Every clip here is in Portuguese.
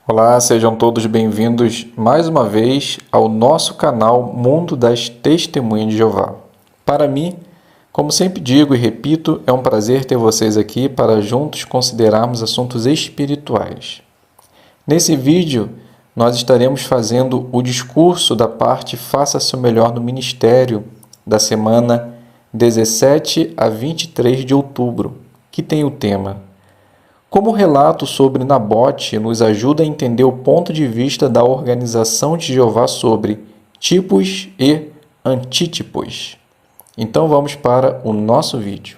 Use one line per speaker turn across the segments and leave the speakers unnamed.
Olá, sejam todos bem-vindos mais uma vez ao nosso canal Mundo das Testemunhas de Jeová. Para mim, como sempre digo e repito, é um prazer ter vocês aqui para juntos considerarmos assuntos espirituais. Nesse vídeo, nós estaremos fazendo o discurso da parte Faça Seu Melhor no Ministério da semana 17 a 23 de outubro, que tem o tema Como o relato sobre Nabote nos ajuda a entender o ponto de vista da organização de Jeová sobre tipos e antítipos. Então vamos para o nosso vídeo.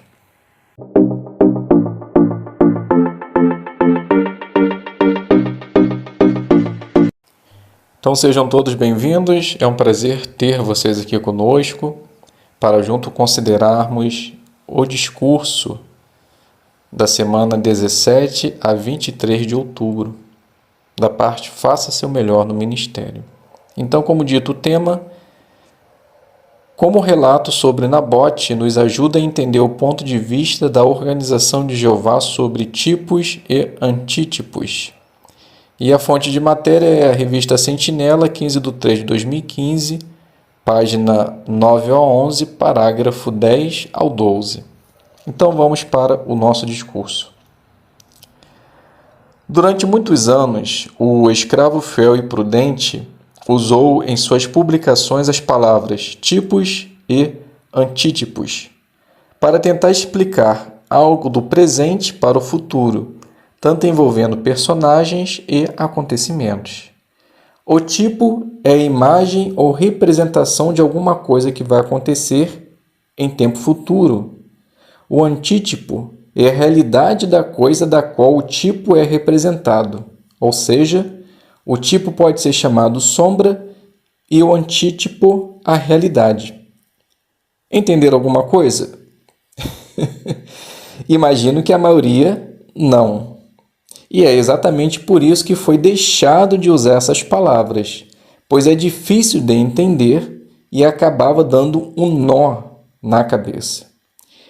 Então sejam todos bem-vindos, é um prazer ter vocês aqui conosco para junto considerarmos o discurso da semana 17 a 23 de outubro, da parte Faça Seu Melhor no Ministério. Então, como dito, o tema, como o relato sobre Nabote nos ajuda a entender o ponto de vista da organização de Jeová sobre tipos e antítipos. E a fonte de matéria é a revista Sentinela, 15 de 3 de 2015, página 9 a 11, parágrafo 10 ao 12. Então vamos para o nosso discurso. Durante muitos anos, o escravo fiel e prudente usou em suas publicações as palavras tipos e antítipos para tentar explicar algo do presente para o futuro, tanto envolvendo personagens e acontecimentos. O tipo é a imagem ou representação de alguma coisa que vai acontecer em tempo futuro. O antítipo é a realidade da coisa da qual o tipo é representado, ou seja, o tipo pode ser chamado sombra e o antítipo a realidade. Entenderam alguma coisa? Imagino que a maioria não. E é exatamente por isso que foi deixado de usar essas palavras, pois é difícil de entender e acabava dando um nó na cabeça.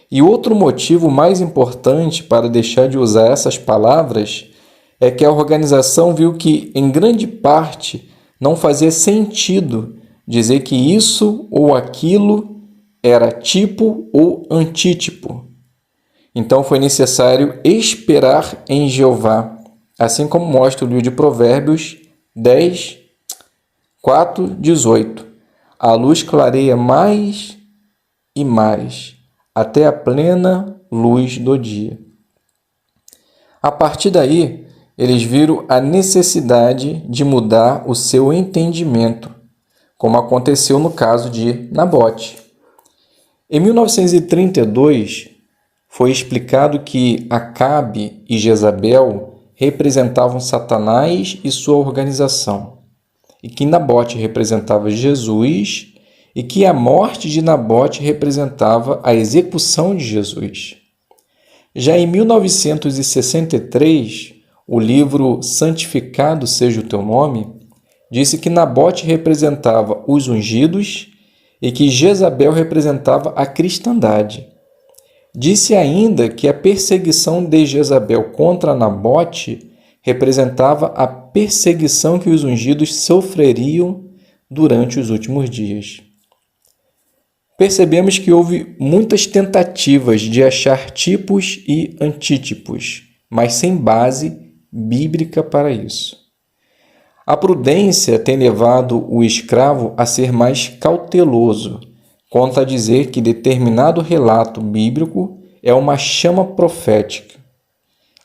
E outro motivo mais importante para deixar de usar essas palavras é que a organização viu que, em grande parte, não fazia sentido dizer que isso ou aquilo era tipo ou antítipo. Então foi necessário esperar em Jeová, assim como mostra o livro de Provérbios 10, 4, 18. A luz clareia mais e mais, até a plena luz do dia. A partir daí, eles viram a necessidade de mudar o seu entendimento, como aconteceu no caso de Nabote. Em 1932, foi explicado que Acabe e Jezabel representavam Satanás e sua organização, e que Nabote representava Jesus e que a morte de Nabote representava a execução de Jesus. Já em 1963, o livro Santificado Seja o Teu Nome disse que Nabote representava os ungidos e que Jezabel representava a cristandade. Disse ainda que a perseguição de Jezabel contra Nabote representava a perseguição que os ungidos sofreriam durante os últimos dias. Percebemos que houve muitas tentativas de achar tipos e antítipos, mas sem base bíblica para isso. A prudência tem levado o escravo a ser mais cauteloso quanto a dizer que determinado relato bíblico é uma chama profética,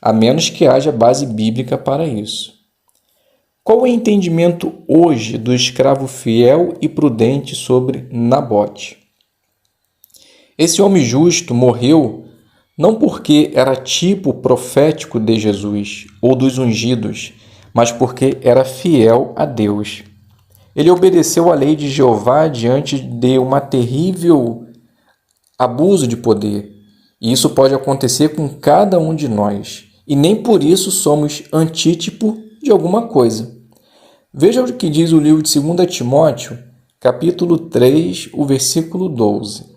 a menos que haja base bíblica para isso. Qual é o entendimento hoje do escravo fiel e prudente sobre Nabote? Esse homem justo morreu não porque era tipo profético de Jesus ou dos ungidos, mas porque era fiel a Deus. Ele obedeceu à lei de Jeová diante de um terrível abuso de poder. E isso pode acontecer com cada um de nós. E nem por isso somos antítipo de alguma coisa. Veja o que diz o livro de 2 Timóteo, capítulo 3, o versículo 12.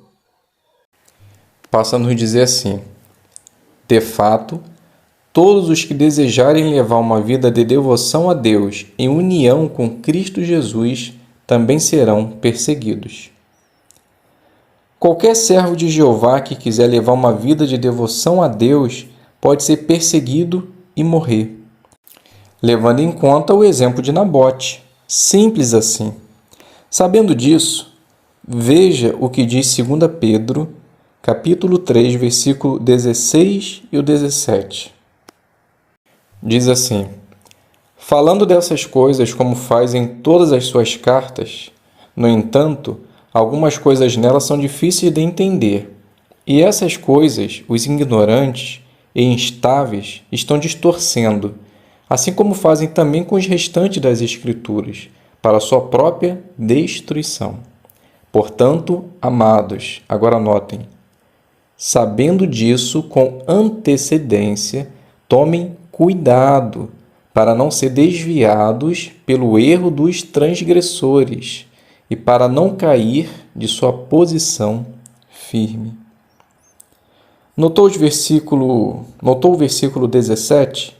Passa a nos dizer assim: de fato, Todos os que desejarem levar uma vida de devoção a Deus em união com Cristo Jesus também serão perseguidos. Qualquer servo de Jeová que quiser levar uma vida de devoção a Deus pode ser perseguido e morrer. Levando em conta o exemplo de Nabote. Simples assim. Sabendo disso, veja o que diz 2 Pedro, capítulo 3, versículo 16 e o 17. Diz assim: falando dessas coisas como faz em todas as suas cartas, no entanto, algumas coisas nelas são difíceis de entender, e essas coisas os ignorantes e instáveis estão distorcendo, assim como fazem também com os restantes das Escrituras, para sua própria destruição. Portanto, amados, agora notem, sabendo disso com antecedência, tomem cuidado para não ser desviados pelo erro dos transgressores e para não cair de sua posição firme. Notou o versículo 17?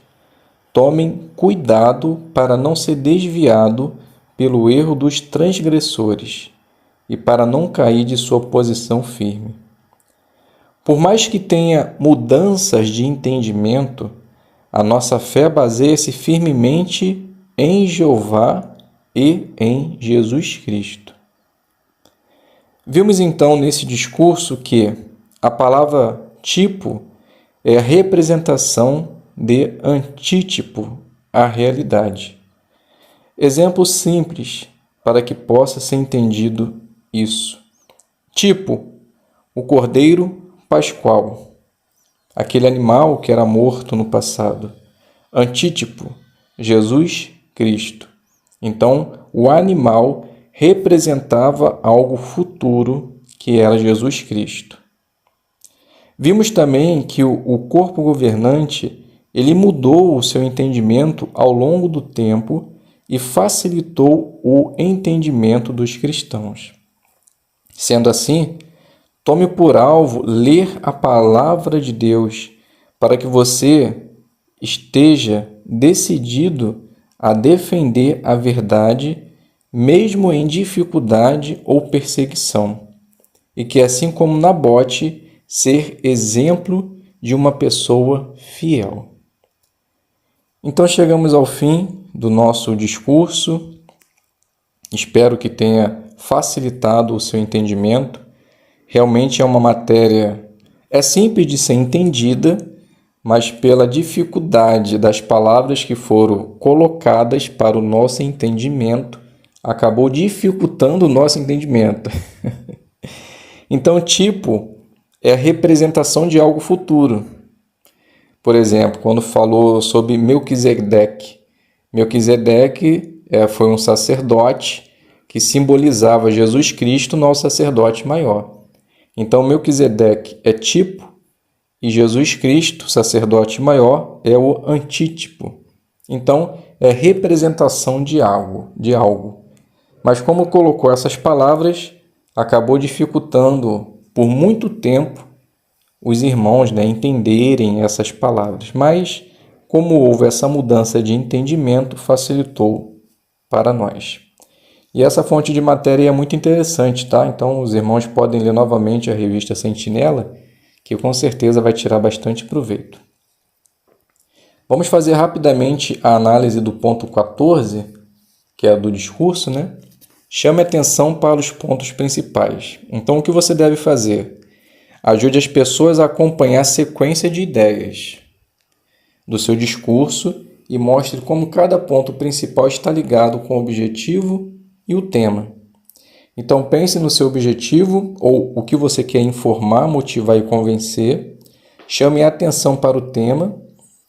Tomem cuidado para não ser desviado pelo erro dos transgressores e para não cair de sua posição firme. Por mais que tenha mudanças de entendimento, a nossa fé baseia-se firmemente em Jeová e em Jesus Cristo. Vimos então nesse discurso que a palavra tipo é a representação de antítipo à realidade. Exemplo simples para que possa ser entendido isso. Tipo, o cordeiro pascual, aquele animal que era morto no passado. Antítipo, Jesus Cristo. Então, o animal representava algo futuro, que era Jesus Cristo. Vimos também que o corpo governante ele mudou o seu entendimento ao longo do tempo e facilitou o entendimento dos cristãos. Sendo assim, tome por alvo ler a palavra de Deus para que você esteja decidido a defender a verdade, mesmo em dificuldade ou perseguição, e que, assim como Nabote, ser exemplo de uma pessoa fiel. Então chegamos ao fim do nosso discurso. Espero que tenha facilitado o seu entendimento. Realmente é uma matéria, é simples de ser entendida, mas pela dificuldade das palavras que foram colocadas para o nosso entendimento, acabou dificultando o nosso entendimento. Então, tipo é a representação de algo futuro. Por exemplo, quando falou sobre Melquisedeque. Melquisedeque foi um sacerdote que simbolizava Jesus Cristo, nosso sacerdote maior. Então, Melquisedeque é tipo e Jesus Cristo, sacerdote maior, é o antítipo. Então, é representação de algo. Mas como colocou essas palavras, acabou dificultando por muito tempo os irmãos entenderem essas palavras. Mas, como houve essa mudança de entendimento, facilitou para nós. E essa fonte de matéria é muito interessante, tá? Então, os irmãos podem ler novamente a revista Sentinela, que com certeza vai tirar bastante proveito. Vamos fazer rapidamente a análise do ponto 14, que é do discurso, né? Chame atenção para os pontos principais. Então, o que você deve fazer? Ajude as pessoas a acompanhar a sequência de ideias do seu discurso e mostre como cada ponto principal está ligado com o objetivo e o tema. Então, pense no seu objetivo ou o que você quer informar, motivar e convencer. Chame a atenção para o tema.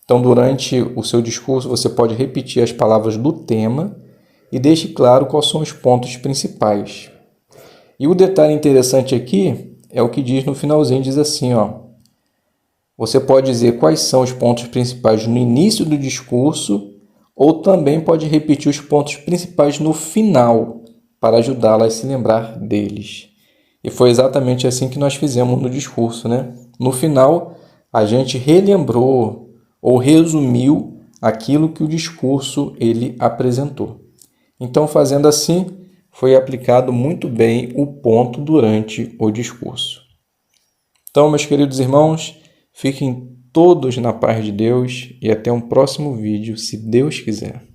Então, durante o seu discurso, você pode repetir as palavras do tema e deixe claro quais são os pontos principais. E o detalhe interessante aqui é o que diz no finalzinho, diz assim, você pode dizer quais são os pontos principais no início do discurso ou também pode repetir os pontos principais no final para ajudá-la a se lembrar deles. E foi exatamente assim que nós fizemos no discurso, né? No final, a gente relembrou ou resumiu aquilo que o discurso ele apresentou. Então, fazendo assim, foi aplicado muito bem o ponto durante o discurso. Então, meus queridos irmãos, fiquem todos na paz de Deus e até um próximo vídeo, se Deus quiser.